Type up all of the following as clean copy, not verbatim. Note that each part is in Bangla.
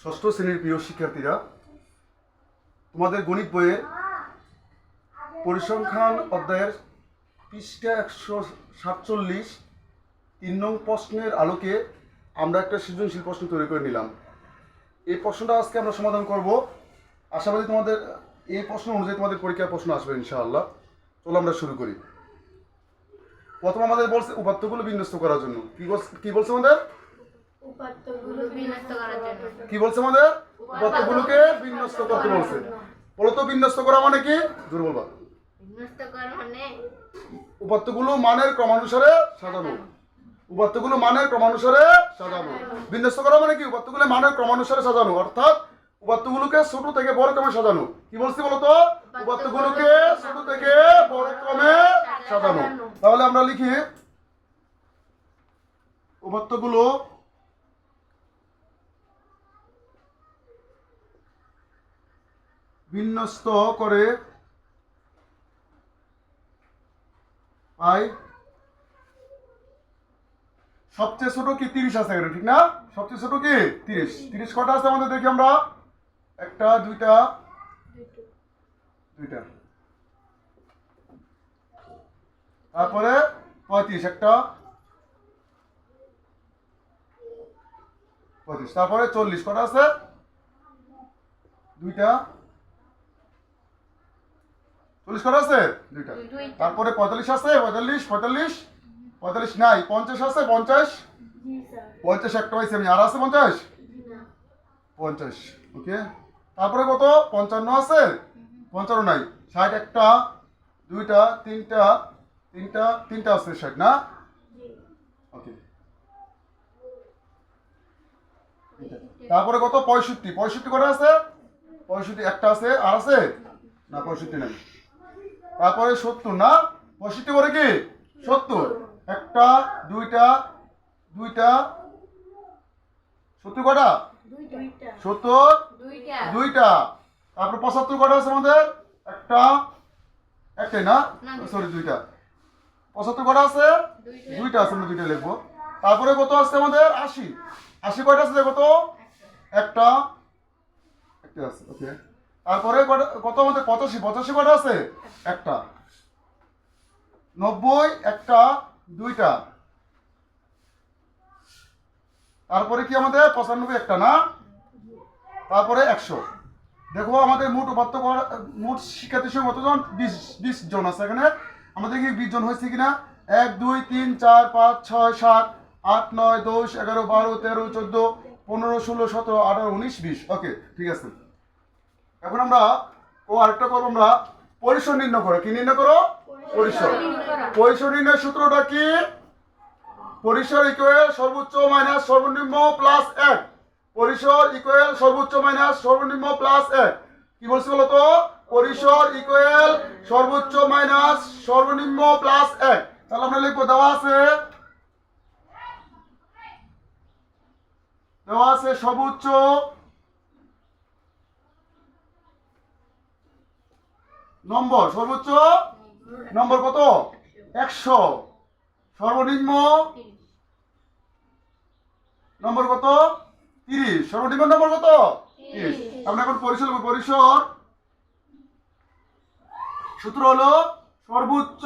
ষষ্ঠ শ্রেণীর প্রিয় শিক্ষার্থীরা, তোমাদের গণিত বইয়ের পরিসংখ্যান অধ্যায়ের পৃষ্ঠা 147 3 নং প্রশ্নের আলোকে আমরা একটা সৃজনশীল প্রশ্ন তৈরি করে নিলাম। এই প্রশ্নটা আজকে আমরা সমাধান করব। আশাবাদী তোমাদের এই প্রশ্ন অনুযায়ী তোমাদের পরীক্ষার প্রশ্ন আসবে ইনশাআল্লাহ। চলো আমরা শুরু করি। প্রথম আমাদের বলছে উপাত্তগুলো বিন্যস্ত করার জন্য। কি বলছে আমাদের? কি বলছে আমাদের? উপাত্তগুলোকে বিন্যস্ত করতে বলছে। বলো তো বিন্যস্ত করা মানে কি? জোরে বলবা। বিন্যস্ত করা মানে উপাত্তগুলো মানের ক্রমানুসারে সাজানো। উপাত্তগুলো মানের ক্রমানুসারে সাজানো। বিন্যস্ত করা মানে কি? উপাত্তগুলো মানের ক্রমানুসারে সাজানো, অর্থাৎ উপাত্তগুলোকে ছোট থেকে বড় ক্রমে সাজানো। কি বলছি বলো তো? উপাত্তগুলোকে ছোট থেকে বড় ক্রমে সাজানো। তাহলে আমরা লিখি উপাত্তগুলো বিন্যস্ত করে পাই। সবচেয়ে ছোট কি 30 আছে এখানে, ঠিক না? সবচেয়ে ছোট কি 30 কটা আছে আমাদের? দেখি আমরা, একটা দুইটা, তারপরে 35, একটা 35, তারপরে 40 কটা আছে? দুইটা। 40 কটা আছে? দুইটা। তারপরে 45 আছে? 45 নাই। 50 আছে? 50 একটা পাইছি আমি। আর আছে 50 ওকে। তারপরে কত? 55 আছে? 55 নাই। 60 একটা, দুইটা, তিনটা আছে 60 না? ওকে। তারপরে কত? 65 কটা আছে? 65 একটা আছে। আর আছে না? 65 নাই। তারপরে 70 না? 65 করে কি 70, একটা, দুইটা, 70 কটা? 70 দুইটা। তারপরে 75 কটা আছে আমাদের? একটাই না? সরি, দুইটা। 75 কটা আছে? দুইটা আছে, আমরা দুইটা লিখবো। তারপরে কত আছে আমাদের? 80 কয়টা আছে? কত? একটা আছে। ওকে। তারপরে কত আমাদের? 85 কটা আছে? একটা। 90 একটা, দুইটা। তারপরে কি আমাদের? 95 একটা না? তারপরে 100। দেখো আমাদের মোট শিক্ষার্থীর সঙ্গে কতজন? 20 জন আছে এখানে। আমাদের কি 20 জন হয়েছে কিনা? 1 2 3 4 5 6 7 8 9 10 11 12 13 14 15 16 17 18 19 20। ওকে, ঠিক আছে। এখন আমরা আরেকটা করবো, আমরা পরিসর নির্ণয় করো। কি নির্ণয় করো? পরিসর নির্ণয় সূত্রটা কি? পরিসর ইকুয়াল সর্বোচ্চ মাইনাস সর্বনিম্ন প্লাস 1। পরিসর ইকুয়াল সর্বোচ্চ মাইনাস সর্বনিম্ন প্লাস 1। কি বলছি বলো তো? পরিসর ইকুয়াল সর্বোচ্চ মাইনাস সর্বনিম্ন প্লাস 1। তাহলে আমরা লিখবো, দেওয়া আছে সর্বোচ্চ নম্বর। সর্বোচ্চ নম্বর কত? 100। সর্বনিম্ন নম্বর কত? 30। সর্বনিম্ন নম্বর কত? 30। আমরা এখন পরিসর লিখব। পরিসর সূত্র হলো সর্বোচ্চ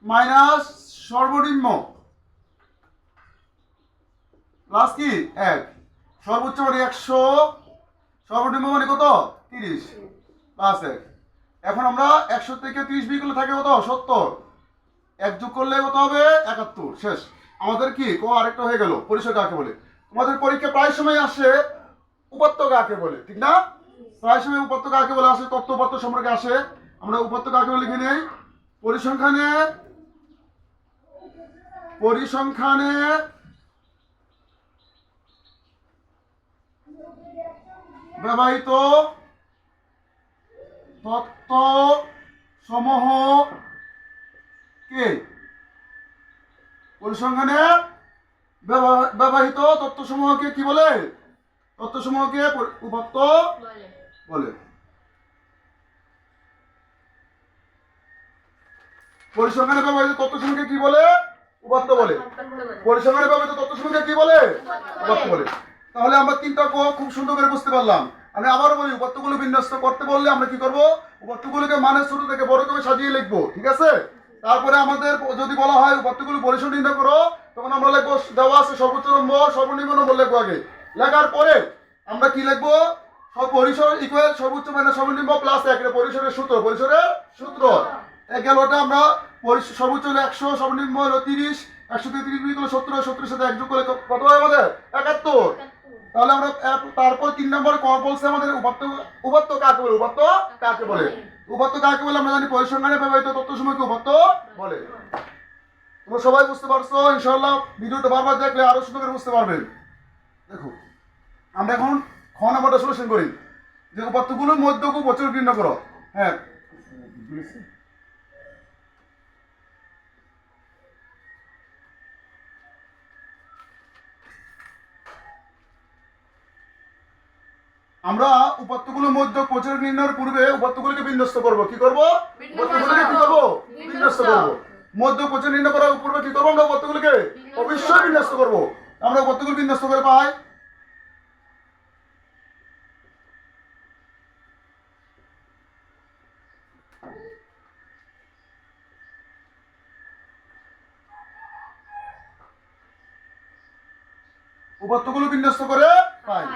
মাইনাস সর্বনিম্ন প্লাস কি 1। সর্বোচ্চ মানে 100, সর্বনিম্ন মানে কত? 30 প্লাস 1। এখন আমরা 100 থেকে 30 বিয়োগ করলে থাকে কত? 70। 1 যোগ করলে কত হবে? 71। শেষ। আমাদের কি আরেকটা হয়ে গেল, পরিসর কাকে বলে। তোমাদের পরীক্ষা প্রায় সময় আসে উপাত্ত কাকে বলে, ঠিক না? প্রায় সময় উপাত্ত কাকে বলে আসে, তত্ত্ব উপাত্ত সম্পর্কে আসে। আমরা উপাত্ত কাকে বলে লিখে নেই। পরিসংখ্যানে ব্যবহৃত তত্ত্ব সমূহ কে? পরিসংখ্যানে ব্যবহৃত তত্ত্বসমূহকে কি বলে? তত্ত্বসমূহকে উপাত্ত বলে। পরিসংখ্যানে ব্যবহৃত তত্ত্বসমূহকে কি বলে? উপাত্ত বলে। পরিসংখ্যানে ব্যবহৃত তত্ত্বসমূহকে কি বলে? উপাত্ত বলে। তাহলে আমরা তিনটা ক খুব সুন্দর করে বুঝতে পারলাম। আমি আবারও বলি, উপাত্তগুলো বিন্যস্ত করতে বললে আমরা কি করব? উপাত্তগুলোকে মানে ছোট থেকে বড় করে সাজিয়ে লিখবো, ঠিক আছে? তারপরে আমাদের যদি বলা হয় উপাত্তগুলো পরিসর নির্ণয় করো, তখন আমরা লিখবো দেওয়া আছে সর্বোচ্চ নম্বর সর্বনিম্ন নম্বর লিখবো আগে। লেখার পরে আমরা কি লিখবো? সব পরিসর ইকুয়াল সর্বোচ্চ মানে সর্বনিম্ন প্লাস 1 এর পরিসরের সূত্র গেল। ওটা আমরা সর্বোচ্চ হলো 100, সর্বনিম্ন হলো 30, 100 থেকে 30 বিয়োগ করলে 70, 70 সাথে 1 যোগ করলে কত হয় আমাদের? 71। তাহলে আমরা তারপর 3 নম্বর বলছে আমাদের উপাত্ত কাকে বলে? উপাত্ত কাকে বলে আমরা জানি, পরিসংখ্যানে ব্যবহৃত তথ্য সমূহকে উপাত্ত বলে। তোমরা সবাই বুঝতে পারছো ইনশাআল্লাহ। ভিডিওটা বারবার দেখলে আরো সুন্দর করে বুঝতে পারবেন। দেখো আমরা এখন খ নাম্বারটা সলিউশন করি, যে উপাত্তগুলোর মধ্যকু বছর নির্ণয় করো। হ্যাঁ, আমরা উপাত্তগুলোর মধ্যে প্রচার নির্ণয়ের পূর্বে উপাত্তগুলোকে বিন্যস্ত করব। কি করব? উপাত্তগুলোকে কি করব? বিন্যস্ত করব। মধ্য প্রচার নির্ণয় করার পূর্বে কি করব? আমরা উপাত্তগুলোকে অবশ্যই বিন্যস্ত করব। আমরা উপাত্তগুলো বিন্যস্ত করে পাই উপাত্তগুলো বিন্যস্ত করে পাই।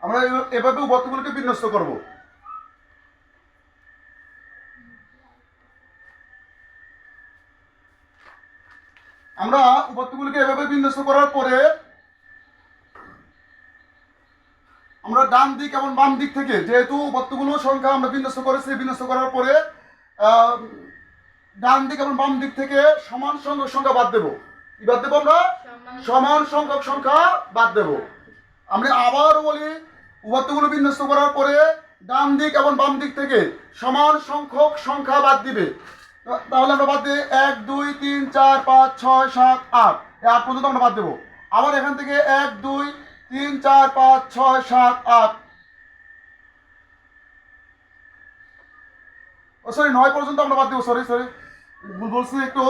আমরা এভাবে উপাত্তগুলোকে বিন্যস্ত করব। আমরা উপাত্তগুলোকে এভাবে বিন্যস্ত করার পরে আমরা ডান দিক এবং বাম দিক থেকে, যেহেতু উপাত্তগুলোর সংখ্যা আমরা বিন্যস্ত করেছি, বিন্যস্ত করার পরে ডান দিক এবং বাম দিক থেকে সমান সংখ্যক সংখ্যা বাদ দেব। কি বাদ দেবো? আমরা সমান সংখ্যক সংখ্যা বাদ দেব। আমরা আবারও বলি, উপাত্তগুলো বিন্যস্ত করার পরে ডান দিক এবং বাম দিক থেকে সমান সংখ্যক সংখ্যা বাদ দিবে। তাহলে আমরা বাদ দিয়ে 1 2 3 4 5 6 7 8 এই 8 পর্যন্ত আমরা বাদ দেবো। আবার এখান থেকে 1 2 3 4 5 6 7 8 সরি 9 পর্যন্ত আমরা বাদ দেবো। সরি ভুল বলছি একটু।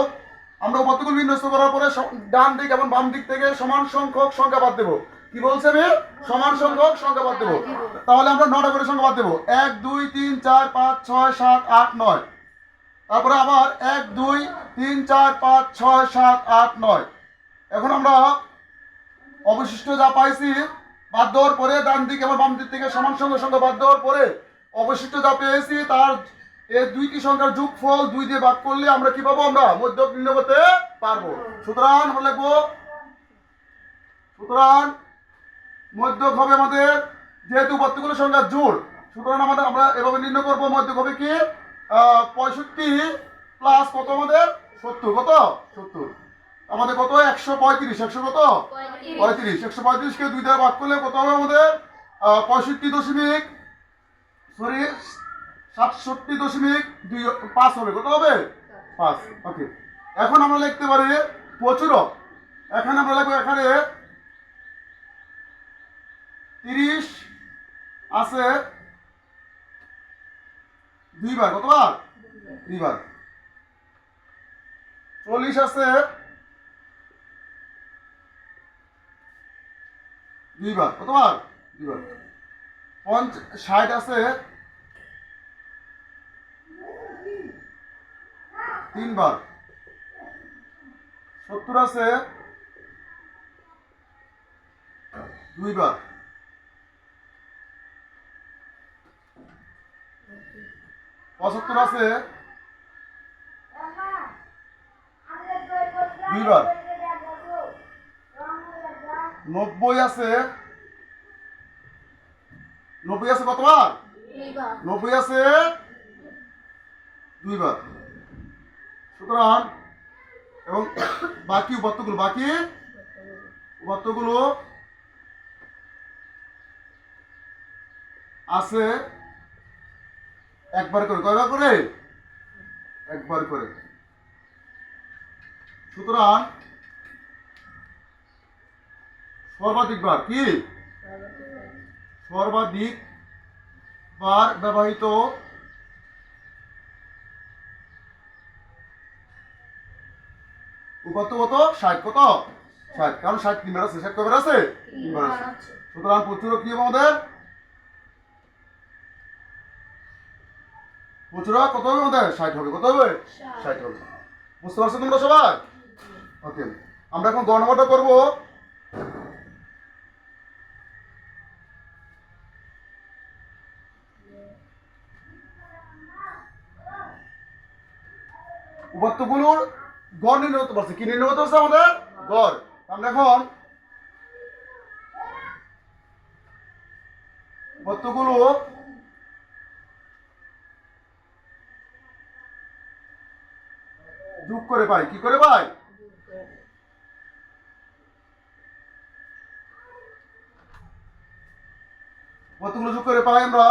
আমরা উপাত্তগুলো বিন্যস্ত করার পরে ডান দিক এবং বাম দিক থেকে সমান সংখ্যক সংখ্যা বাদ দেবো। কি বলছে আমি? সমান সংখ্যক সংখ্যা বাদ দেবো। তাহলে আমরা 9টা করে সংখ্যা বাদ দেবো। 1 2 3 4 5 6 7 8 9। তারপরে আবার 1 2 3 4 5 6 7 8 9। এখন আমরা অবশিষ্ট যা পাইছি বাদ দেওয়ার পরে, ডান দিক এবং বাম দিক থেকে সমান সংখ্যা বাদ দেওয়ার পরে অবশিষ্ট যা পেয়েছি তার এই দুইটি সংখ্যার যোগফল 2 দিয়ে ভাগ করলে আমরা কি পাবো? আমরা মধ্যক নির্ণয় করতে পারবো। সুতরাং আমরা লিখবো, সুতরাং মধ্যক হবে আমাদের, যেহেতু উপাত্তগুলোর সংখ্যা জোড়, সুতরাং আমরা এভাবে নির্ণয় করবো। মধ্যক হবে কি 65 প্লাস কত আমাদের? 70। কত? 70। আমাদের কত? 135। 100 কত? 35। 135 কে 2 দিয়ে ভাগ করলে কত হবে আমাদের? 67.5 হবে। কত হবে? 5। ওকে, এখন আমরা লিখতে পারি প্রচুরক। এখানে আমরা লিখবো, এখানে 30 আছে 2 বার। কতবার? 2 বার। 40 আছে 2 বার। কতবার? 2 বার। 60 আছে 3 বার। 70 আছে 2 বার। 75 আছে 2 বার। 90 আছে, 90 আছে কতবার? 90 আছে 2 বার। সুতরাং এবং বাকি উপাত্তগুলো আছে একবার করে। কয়বার করে? একবার করে। সুতরাং সর্বাধিক বার কি? সর্বাধিক বার ব্যবহৃত উপাত্ত কত? 60। কত? 60। কারণ 60 3 বার আছে। 60 কয়বার আছে? 3 বার আছে। সুতরাং প্রচুরক কি হবে আমাদের? প্রচুরক কত হবে আমাদের? 60 হবে। কত হবে? 60 হবে। বুঝতে পারছো তোমরা সবাই? ওকে, আমরা এখন গণনাটা করব। উপাত্তগুলোর গড় নির্ণয় করতে পারছি। কি নির্ণয় করতে পারছে আমাদের? গড়। আমরা এখন উপাত্তগুলো যোগ করে পাই। কি করে পাই? উপাত্তগুলো যোগ করে পাই আমরা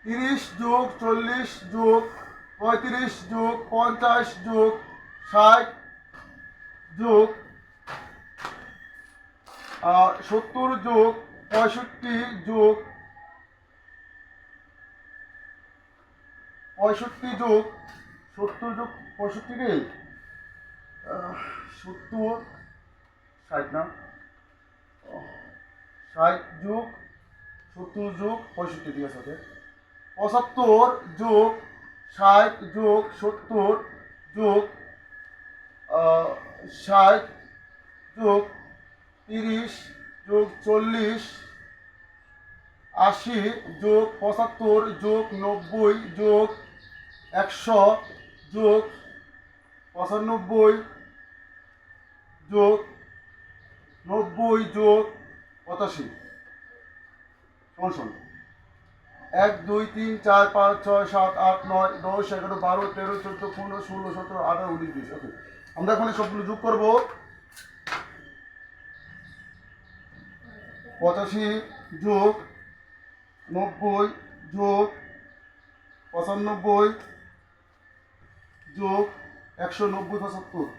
30 যোগ 40 যোগ 35 যোগ 50 যোগ 60 যোগ 70 যোগ 65 যোগ 65 যোগ 70 যোগ 65 রে 70 60 না 60 যোগ 70 যোগ 65 ঠিক আছে। 75 যোগ 60 যোগ 70 যোগ 60 যোগ 30 যোগ 40 80 যোগ 75 যোগ 90 যোগ 100 যোগ 95 যোগ 90 যোগ 85 সমান সমান 1 2 3 4 5 6 7 8 9 10 11 12 13 14 15 16 17 18 19 20। ওকে, আমরা এখন এই সবগুলো যোগ করব। 85 যোগ 90 যোগ 95 যোগ 190 75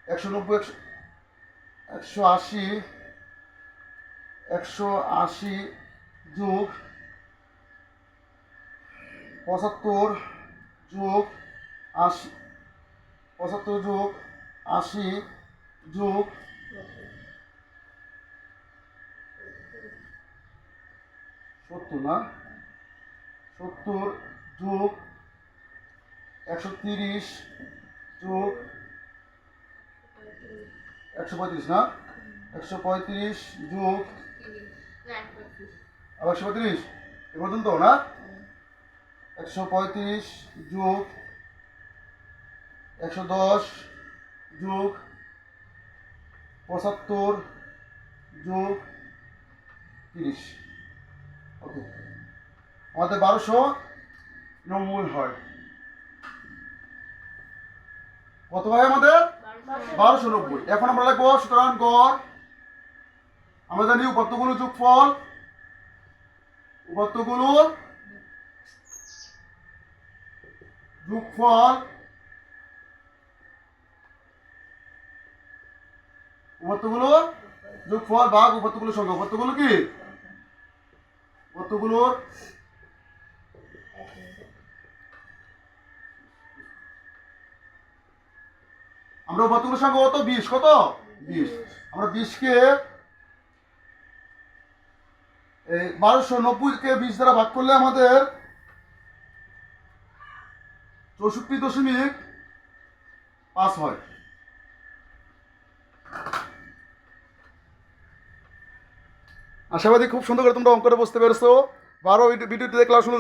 190 180 180 যোগ 75 যোগ 80 75 যোগ 80 যোগ 70 না 70 যোগ 130 যোগ 135 না 135 যোগ আবার 135 এ পর্যন্ত না 135 যোগ 110 যোগ 75 যোগ 30। ওকে, আমাদের 1290 হয়। কত হয় আমাদের? 1290। এখন আমরা লিখবো সুতরাং গড়। আমরা জানি উপাত্তগুলোর যোগফল, উপাত্তগুলোর যোগফল, উপাত্তগুলোর যোগফল ভাগ উপাত্তগুলোর সংখ্যা। উপাত্তগুলো কি? উপাত্তগুলোর আমরা উপাত্তগুলোর সংখ্যা কত? 20। কত? 20। আমরা 20 কে এই 1290 কে 20 দ্বারা ভাগ করলে আমাদের 64.5 হয়। আশাবাদী খুব সুন্দর করে তোমরা অঙ্কটা বুঝতে পেরেছো। ভিডিওটি দেখলে আসলে